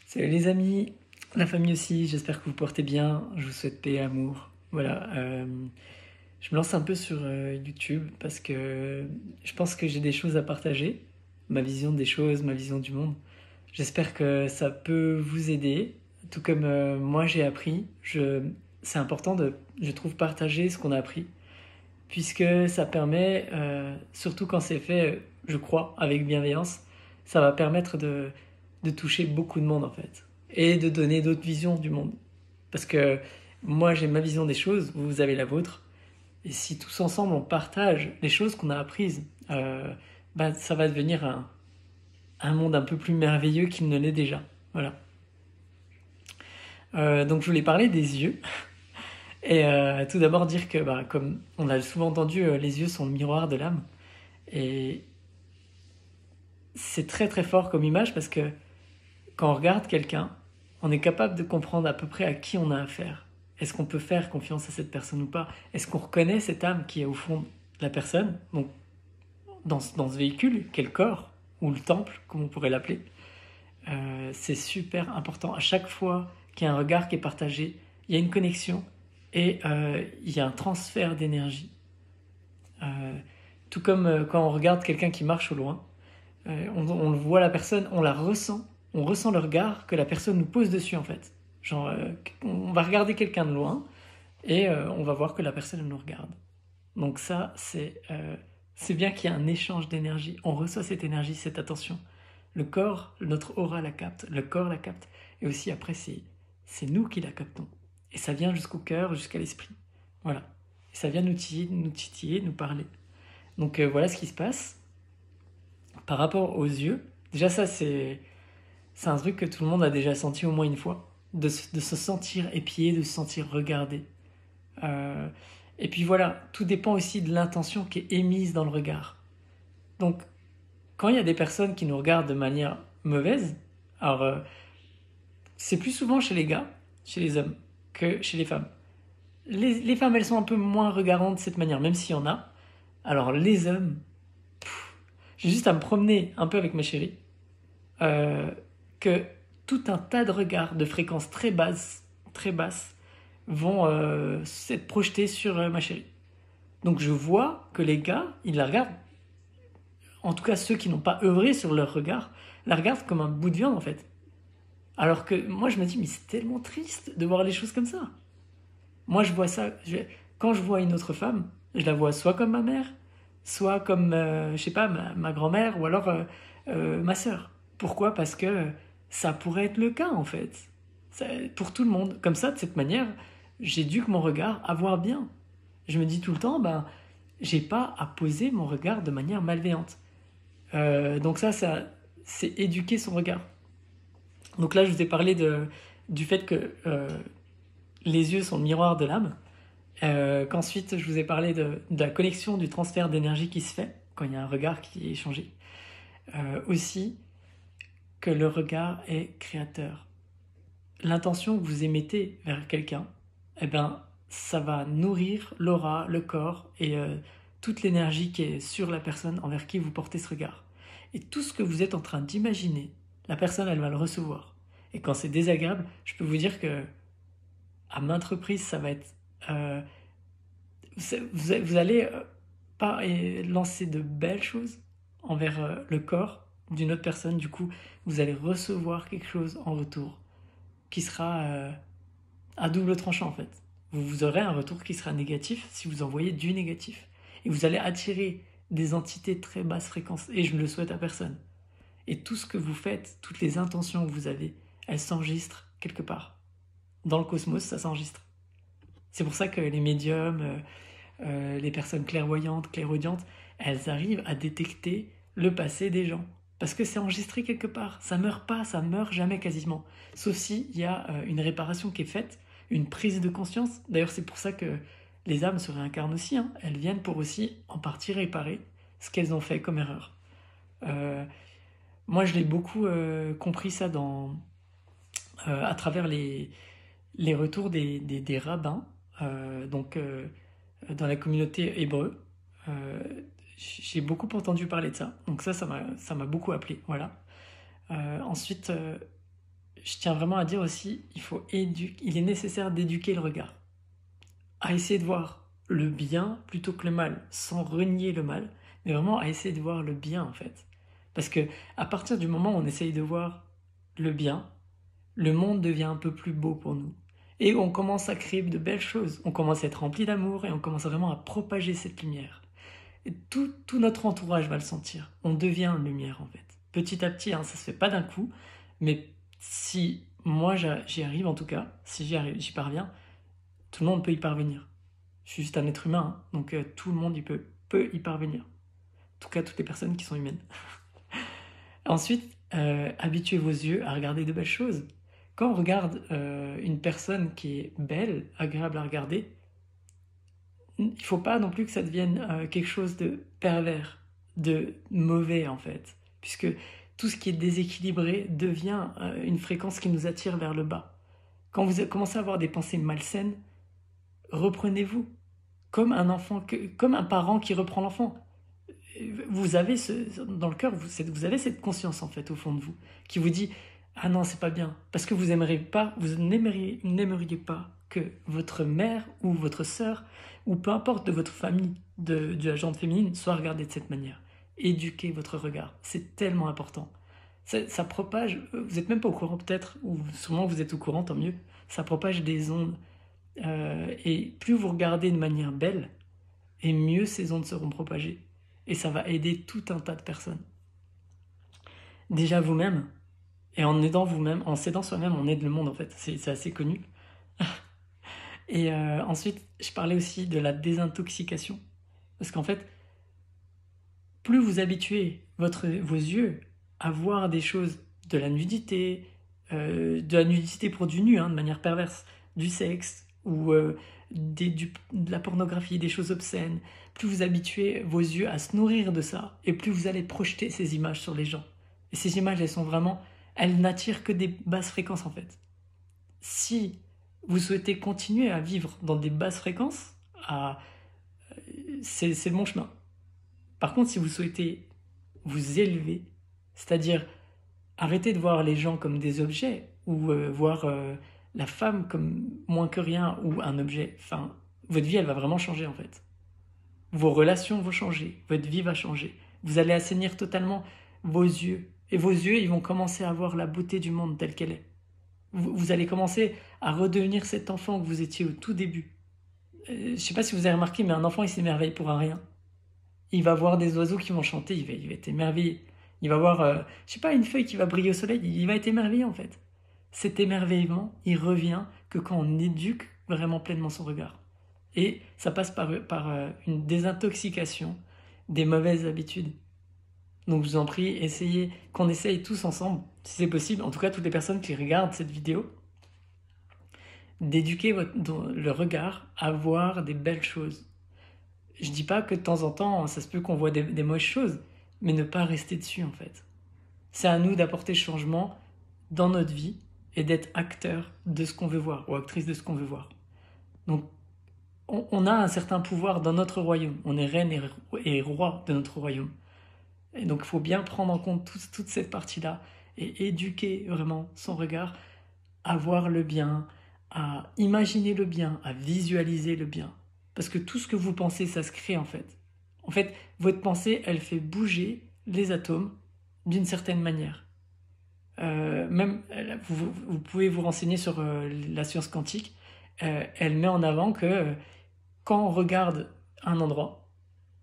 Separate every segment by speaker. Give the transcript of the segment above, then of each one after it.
Speaker 1: Salut les amis, la famille aussi, j'espère que vous portez bien, je vous souhaite paix et amour. Voilà, je me lance un peu sur YouTube parce que je pense que j'ai des choses à partager, ma vision des choses, ma vision du monde. J'espère que ça peut vous aider, tout comme moi j'ai appris. C'est important de, je trouve, partager ce qu'on a appris, puisque ça permet, surtout quand c'est fait, je crois, avec bienveillance, ça va permettre de toucher beaucoup de monde en fait, et de donner d'autres visions du monde. Parce que moi j'ai ma vision des choses, vous avez la vôtre, et si tous ensemble on partage les choses qu'on a apprises, bah, ça va devenir un monde un peu plus merveilleux qu'il ne l'est déjà. Voilà. Donc je voulais parler des yeux. Et tout d'abord dire que, bah, comme on l'a souvent entendu, les yeux sont le miroir de l'âme. Et c'est très très fort comme image parce que quand on regarde quelqu'un, on est capable de comprendre à peu près à qui on a affaire. Est-ce qu'on peut faire confiance à cette personne ou pas? Est-ce qu'on reconnaît cette âme qui est au fond de la personne, donc dans ce véhicule, quel corps, ou le temple, comme on pourrait l'appeler? C'est super important. À chaque fois qu'il y a un regard qui est partagé, il y a une connexion et il y a un transfert d'énergie. Euh, Tout comme quand on regarde quelqu'un qui marche au loin, on le voit la personne, on la ressent, on ressent le regard que la personne nous pose dessus en fait. Genre, on va regarder quelqu'un de loin et on va voir que la personne nous regarde. Donc ça, c'est bien qu'il y ait un échange d'énergie. On reçoit cette énergie, cette attention. Le corps, notre aura la capte, le corps la capte, et aussi après c'est nous qui la captons. Et ça vient jusqu'au cœur, jusqu'à l'esprit. Voilà. Et ça vient nous titiller, nous parler. Donc voilà ce qui se passe. Par rapport aux yeux, déjà ça c'est un truc que tout le monde a déjà senti au moins une fois, de se sentir épié, de se sentir regardé. Euh, et puis voilà, tout dépend aussi de l'intention qui est émise dans le regard. Donc quand il y a des personnes qui nous regardent de manière mauvaise, alors c'est plus souvent chez les gars, chez les hommes, que chez les femmes. Les femmes, elles sont un peu moins regardantes de cette manière, même s'il y en a. Alors les hommes, j'ai juste à me promener un peu avec ma chérie, euh, que tout un tas de regards de fréquences très basses, vont s'être projetés sur ma chérie. Donc je vois que les gars, ils la regardent, en tout cas ceux qui n'ont pas œuvré sur leur regard, la regardent comme un bout de viande en fait. Alors que moi je me dis, mais c'est tellement triste de voir les choses comme ça. Moi je vois ça, quand je vois une autre femme, je la vois soit comme ma mère, soit comme, je sais pas, ma grand-mère, ou alors ma sœur. Pourquoi? Parce que ça pourrait être le cas en fait. Pour tout le monde. Comme ça, de cette manière, j'éduque mon regard à voir bien. Je me dis tout le temps, ben, j'ai pas à poser mon regard de manière malveillante. Donc ça c'est éduquer son regard. Donc là, je vous ai parlé du fait que les yeux sont le miroir de l'âme. Qu'ensuite, je vous ai parlé de la connexion, du transfert d'énergie qui se fait quand il y a un regard qui est échangé. Aussi, que le regard est créateur. L'intention que vous émettez vers quelqu'un, eh ben, ça va nourrir l'aura, le corps et toute l'énergie qui est sur la personne envers qui vous portez ce regard. Et tout ce que vous êtes en train d'imaginer, la personne, elle va le recevoir. Et quand c'est désagréable, je peux vous dire que à maintes reprises, ça va être... vous allez pas lancer de belles choses envers le corps d'une autre personne. Du coup, vous allez recevoir quelque chose en retour qui sera à double tranchant en fait. Vous aurez un retour qui sera négatif si vous envoyez du négatif. Et vous allez attirer des entités très basse fréquence. Et je ne le souhaite à personne. Et tout ce que vous faites, toutes les intentions que vous avez, elles s'enregistrent quelque part. Dans le cosmos, ça s'enregistre. C'est pour ça que les médiums, les personnes clairvoyantes, clairaudientes, elles arrivent à détecter le passé des gens. Parce que c'est enregistré quelque part. Ça meurt pas, ça meurt jamais quasiment. Sauf s'il y a une réparation qui est faite, une prise de conscience. D'ailleurs, c'est pour ça que les âmes se réincarnent aussi. Hein. Elles viennent pour aussi en partie réparer ce qu'elles ont fait comme erreur. Euh, Moi, je l'ai beaucoup compris ça à travers les retours des rabbins, donc dans la communauté hébreu. Euh, j'ai beaucoup entendu parler de ça, donc ça m'a beaucoup appelé. Voilà. Ensuite, je tiens vraiment à dire aussi, il est nécessaire d'éduquer le regard, à essayer de voir le bien plutôt que le mal, sans renier le mal, mais vraiment à essayer de voir le bien en fait. Parce que à partir du moment où on essaye de voir le bien, le monde devient un peu plus beau pour nous. Et on commence à créer de belles choses, on commence à être rempli d'amour et on commence vraiment à propager cette lumière. Et tout notre entourage va le sentir. On devient une lumière en fait. Petit à petit, hein, ça se fait pas d'un coup, mais si moi j'y arrive en tout cas, si j'y parviens, tout le monde peut y parvenir. Je suis juste un être humain, hein, donc tout le monde peut y parvenir. En tout cas, toutes les personnes qui sont humaines. Ensuite, habituez vos yeux à regarder de belles choses. Quand on regarde une personne qui est belle, agréable à regarder, il ne faut pas non plus que ça devienne quelque chose de pervers, de mauvais en fait. Puisque tout ce qui est déséquilibré devient une fréquence qui nous attire vers le bas. Quand vous commencez à avoir des pensées malsaines, reprenez-vous. Comme comme un parent qui reprend l'enfant. Vous avez dans le cœur, vous avez cette conscience en fait au fond de vous, qui vous dit ah non c'est pas bien, parce que vous n'aimeriez pas que votre mère ou votre sœur ou peu importe de votre famille de la gente féminine soit regardée de cette manière. Éduquez votre regard, c'est tellement important. Ça propage, vous n'êtes même pas au courant peut-être, ou sûrement vous êtes au courant, tant mieux, ça propage des ondes. Et plus vous regardez de manière belle, et mieux ces ondes seront propagées. Et ça va aider tout un tas de personnes. Déjà vous-même, et en aidant vous-même, en s'aidant soi-même, on aide le monde en fait. C'est assez connu. Et ensuite, je parlais aussi de la désintoxication. Parce qu'en fait, plus vous habituez vos yeux à voir des choses de la nudité pour du nu, hein, de manière perverse, du sexe, ou de la pornographie, des choses obscènes, plus vous habituez vos yeux à se nourrir de ça, et plus vous allez projeter ces images sur les gens. Et ces images, elles n'attirent que des basses fréquences en fait. Si vous souhaitez continuer à vivre dans des basses fréquences, c'est le bon chemin. Par contre, si vous souhaitez vous élever, c'est-à-dire arrêter de voir les gens comme des objets, ou voir la femme comme moins que rien, ou un objet, enfin, votre vie, elle va vraiment changer en fait. Vos relations vont changer, votre vie va changer. Vous allez assainir totalement vos yeux. Et vos yeux, ils vont commencer à voir la beauté du monde telle qu'elle est. Vous allez commencer à redevenir cet enfant que vous étiez au tout début. Je ne sais pas si vous avez remarqué, mais un enfant, il s'émerveille pour un rien. Il va voir des oiseaux qui vont chanter, il va être émerveillé. Il va voir, je sais pas, une feuille qui va briller au soleil, il va être émerveillé en fait. Cet émerveillement, il revient que quand on éduque vraiment pleinement son regard. Et ça passe par une désintoxication des mauvaises habitudes. Donc je vous en prie, qu'on essaye tous ensemble, si c'est possible, en tout cas toutes les personnes qui regardent cette vidéo, d'éduquer le regard à voir des belles choses. Je dis pas que de temps en temps, ça se peut qu'on voit des mauvaises choses, mais ne pas rester dessus en fait. C'est à nous d'apporter le changement dans notre vie et d'être acteur de ce qu'on veut voir, ou actrice de ce qu'on veut voir. Donc on a un certain pouvoir dans notre royaume, on est reine et roi de notre royaume. Et donc il faut bien prendre en compte toute cette partie-là et éduquer vraiment son regard à voir le bien, à imaginer le bien, à visualiser le bien. Parce que tout ce que vous pensez, ça se crée en fait. En fait, votre pensée, elle fait bouger les atomes d'une certaine manière. Vous pouvez vous renseigner sur la science quantique. Elle met en avant que quand on regarde un endroit,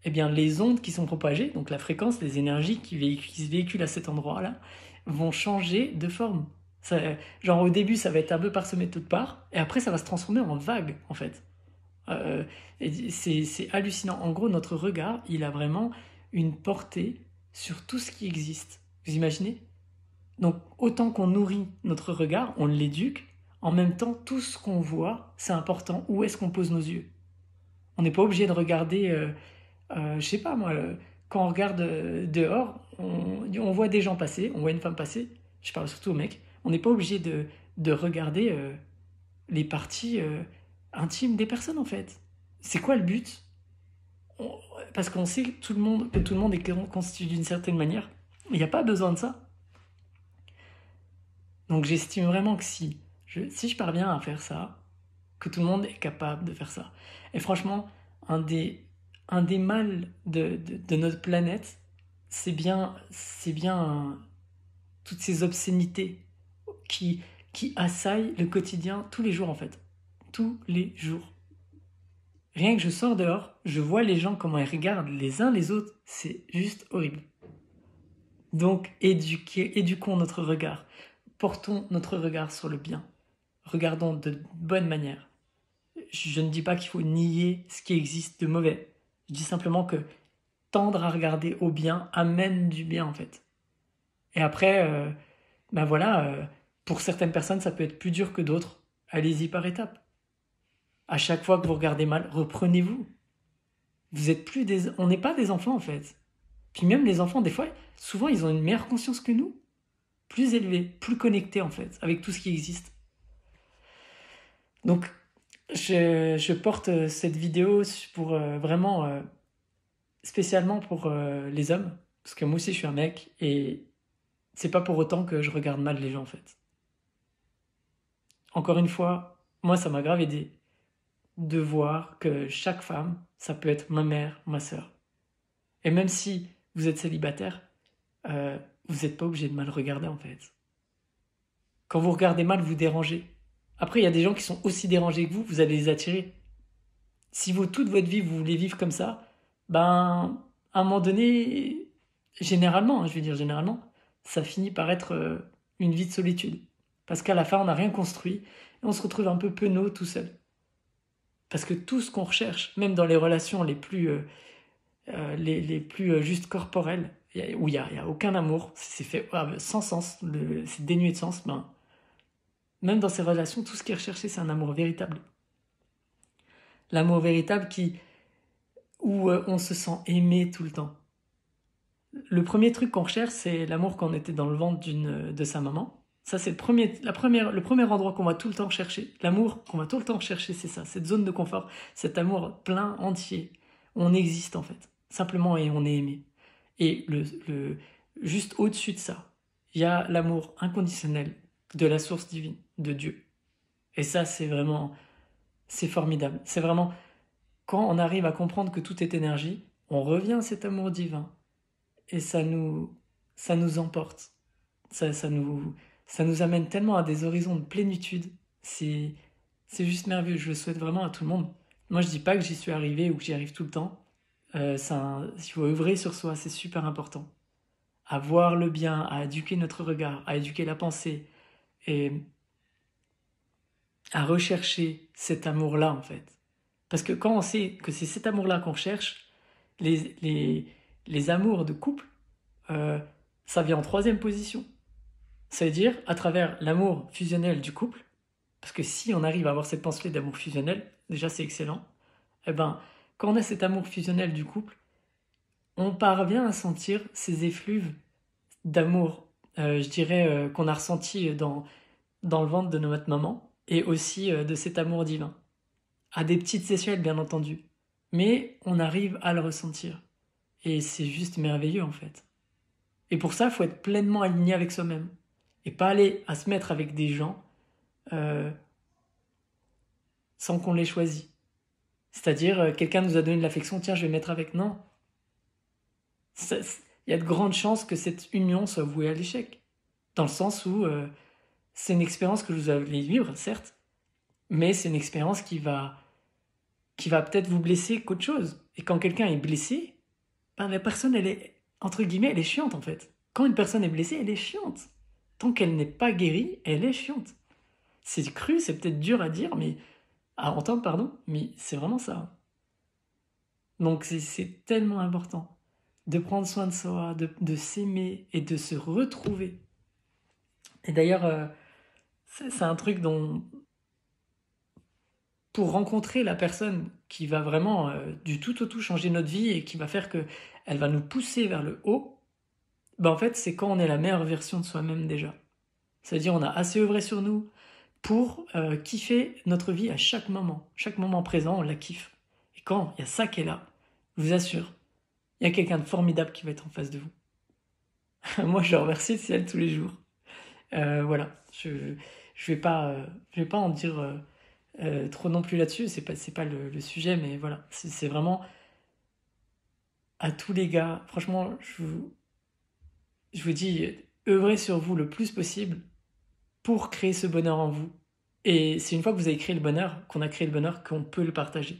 Speaker 1: eh bien, les ondes qui sont propagées, donc la fréquence, les énergies qui se véhiculent à cet endroit-là, vont changer de forme. Genre au début, ça va être un peu parsemé de toutes parts, et après, ça va se transformer en vague, en fait. C'est hallucinant. En gros, notre regard, il a vraiment une portée sur tout ce qui existe. Vous imaginez? Donc, autant qu'on nourrit notre regard, on l'éduque, en même temps, tout ce qu'on voit, c'est important. Où est-ce qu'on pose nos yeux? On n'est pas obligé de regarder, je sais pas moi, quand on regarde dehors, on voit des gens passer, on voit une femme passer, je parle surtout aux mecs, on n'est pas obligé de regarder les parties intimes des personnes en fait. C'est quoi le but? Parce qu'on sait que tout le monde est constitué d'une certaine manière, il n'y a pas besoin de ça. Donc j'estime vraiment que si je parviens à faire ça, que tout le monde est capable de faire ça. Et franchement, un des, un des mâles de notre planète, c'est bien toutes ces obscénités qui, qui assaillent le quotidien tous les jours en fait. Tous les jours. Rien que je sors dehors, je vois les gens comment ils regardent les uns les autres, c'est juste horrible. Donc éduquons notre regard. Portons notre regard sur le bien. Regardons de bonne manière. Je ne dis pas qu'il faut nier ce qui existe de mauvais. Je dis simplement que tendre à regarder au bien amène du bien en fait. Et après, ben voilà, pour certaines personnes ça peut être plus dur que d'autres. Allez-y par étapes. À chaque fois que vous regardez mal, reprenez-vous. Vous êtes plus des, on n'est pas des enfants en fait. Puis même les enfants, des fois, souvent ils ont une meilleure conscience que nous, plus élevée, plus connectée en fait, avec tout ce qui existe. Donc je porte cette vidéo pour vraiment spécialement pour les hommes, parce que moi aussi je suis un mec et c'est pas pour autant que je regarde mal les gens en fait. Encore une fois, moi ça m'a grave aidé de voir que chaque femme, ça peut être ma mère, ma sœur. Et même si vous êtes célibataire, euh, vous n'êtes pas obligé de mal regarder en fait. Quand vous regardez mal, vous dérangez. Après, il y a des gens qui sont aussi dérangés que vous allez les attirer. Si vous, toute votre vie, vous voulez vivre comme ça, ben, à un moment donné, généralement, je vais dire généralement, ça finit par être une vie de solitude. Parce qu'à la fin, on n'a rien construit et on se retrouve un peu penaud tout seul. Parce que tout ce qu'on recherche, même dans les relations les plus juste corporelles, où il y a aucun amour, c'est fait sans sens, c'est dénué de sens, ben, même dans ces relations, tout ce qui est recherché, c'est un amour véritable. L'amour véritable où on se sent aimé tout le temps. Le premier truc qu'on recherche, c'est l'amour quand on était dans le ventre de sa maman. Ça, c'est le premier endroit qu'on va tout le temps chercher. L'amour qu'on va tout le temps chercher, c'est ça, cette zone de confort, cet amour plein, entier. On existe en fait, simplement et on est aimé. Et juste au-dessus de ça, il y a l'amour inconditionnel de la source divine, de Dieu. Et ça, c'est formidable. C'est vraiment, quand on arrive à comprendre que tout est énergie, on revient à cet amour divin et ça nous emporte. Ça, ça nous, ça nous amène tellement à des horizons de plénitude. C'est, c'est juste merveilleux. Je le souhaite vraiment à tout le monde. Moi, je dis pas que j'y suis arrivé ou que j'y arrive tout le temps. Il faut œuvrer sur soi, c'est super important. À voir le bien, à éduquer notre regard, à éduquer la pensée et à rechercher cet amour-là en fait. Parce que quand on sait que c'est cet amour-là qu'on cherche, les, les, les amours de couple, euh, ça vient en troisième position. Ça veut dire à travers l'amour fusionnel du couple, parce que si on arrive à avoir cette pensée d'amour fusionnel, déjà c'est excellent, et ben quand on a cet amour fusionnel du couple, on parvient à sentir ces effluves d'amour, je dirais, qu'on a ressenti dans le ventre de notre maman, et aussi de cet amour divin. À des petites échelles, bien entendu. Mais on arrive à le ressentir. Et c'est juste merveilleux, en fait. Et pour ça, il faut être pleinement aligné avec soi-même. Et pas aller à se mettre avec des gens euh, sans qu'on les choisit. C'est-à-dire, quelqu'un nous a donné de l'affection, tiens, je vais me mettre avec. Non. Il y a de grandes chances que cette union soit vouée à l'échec. Dans le sens où c'est une expérience que vous allez vivre, certes, mais c'est une expérience qui va peut-être vous blesser qu'autre chose. Et quand quelqu'un est blessé, ben la personne, elle est, entre guillemets, elle est chiante en fait. Quand une personne est blessée, elle est chiante. Tant qu'elle n'est pas guérie, elle est chiante. C'est cru, c'est peut-être dur à dire, mais à entendre, pardon, mais c'est vraiment ça. Donc c'est tellement important de prendre soin de soi, de s'aimer et de se retrouver. Et d'ailleurs, c'est un truc dont, pour rencontrer la personne qui va vraiment du tout au tout changer notre vie et qui va faire que elle va nous pousser vers le haut, ben en fait, c'est quand on est la meilleure version de soi-même déjà. C'est-à-dire on a assez œuvré sur nous pour kiffer notre vie à chaque moment. Chaque moment présent, on la kiffe. Et quand il y a ça qui est là, je vous assure, il y a quelqu'un de formidable qui va être en face de vous. Moi, je le remercie le ciel tous les jours. Voilà, je vais pas en dire trop non plus là-dessus, c'est pas le sujet, mais voilà, c'est vraiment à tous les gars, franchement, je vous dis, œuvrez sur vous le plus possible pour créer ce bonheur en vous. Et c'est une fois que vous avez créé le bonheur, qu'on a créé le bonheur, qu'on peut le partager.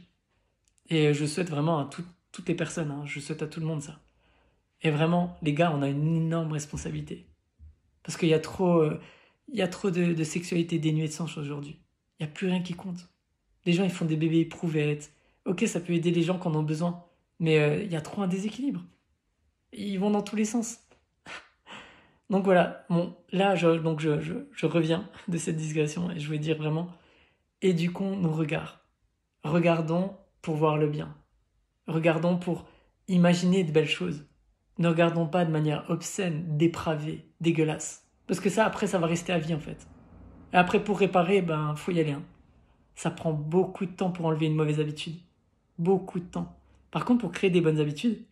Speaker 1: Et je souhaite vraiment à toutes les personnes, hein, je souhaite à tout le monde ça. Et vraiment, les gars, on a une énorme responsabilité. Parce qu'il y a trop de sexualité dénuée de sens aujourd'hui. Il n'y a plus rien qui compte. Les gens, ils font des bébés éprouvettes. Ok, ça peut aider les gens qui en ont besoin. Mais il y a trop un déséquilibre. Ils vont dans tous les sens. Donc voilà, bon, là, je reviens de cette digression et je vais dire vraiment, éduquons nos regards. Regardons pour voir le bien. Regardons pour imaginer de belles choses. Ne regardons pas de manière obscène, dépravée, dégueulasse. Parce que ça, après, ça va rester à vie, en fait. Et après, pour réparer, ben, faut y aller, hein. Ça prend beaucoup de temps pour enlever une mauvaise habitude. Beaucoup de temps. Par contre, pour créer des bonnes habitudes,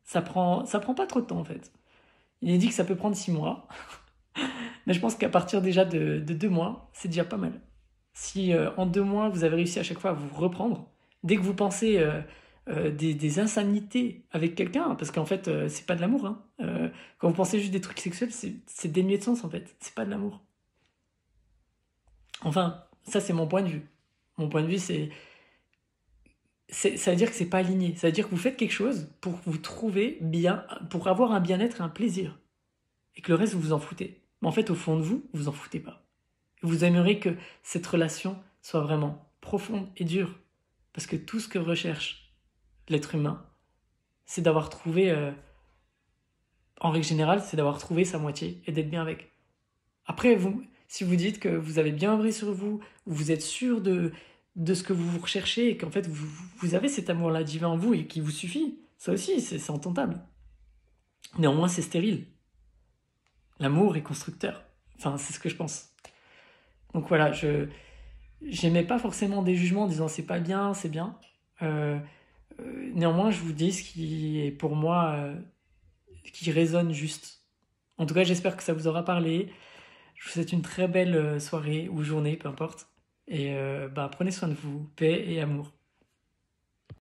Speaker 1: ça prend pas trop de temps, en fait. Il est dit que ça peut prendre 6 mois. Mais je pense qu'à partir déjà de 2 mois, c'est déjà pas mal. Si en 2 mois, vous avez réussi à chaque fois à vous reprendre, dès que vous pensez des insanités avec quelqu'un, parce qu'en fait, c'est pas de l'amour, hein. Quand vous pensez juste des trucs sexuels, c'est dénué de sens, en fait. C'est pas de l'amour. Enfin, ça, c'est mon point de vue. Mon point de vue, ça veut dire que c'est pas aligné. Ça veut dire que vous faites quelque chose pour vous trouver bien, pour avoir un bien-être et un plaisir. Et que le reste, vous vous en foutez. Mais en fait, au fond de vous, vous en foutez pas. Vous aimeriez que cette relation soit vraiment profonde et dure. Parce que tout ce que recherche l'être humain, c'est d'avoir trouvé, en règle générale, c'est d'avoir trouvé sa moitié et d'être bien avec. Après, si vous dites que vous avez bien œuvré sur vous, vous êtes sûr de ce que vous recherchez et qu'en fait vous avez cet amour-là divin en vous et qui vous suffit, ça aussi, c'est entendable. Néanmoins, c'est stérile. L'amour est constructeur. Enfin, c'est ce que je pense. Donc voilà, j'aimais pas forcément des jugements en disant c'est pas bien, c'est bien. Euh, Néanmoins, je vous dis ce qui est pour moi, qui résonne juste. En tout cas, j'espère que ça vous aura parlé. Je vous souhaite une très belle soirée ou journée, peu importe. Et bah, prenez soin de vous, paix et amour.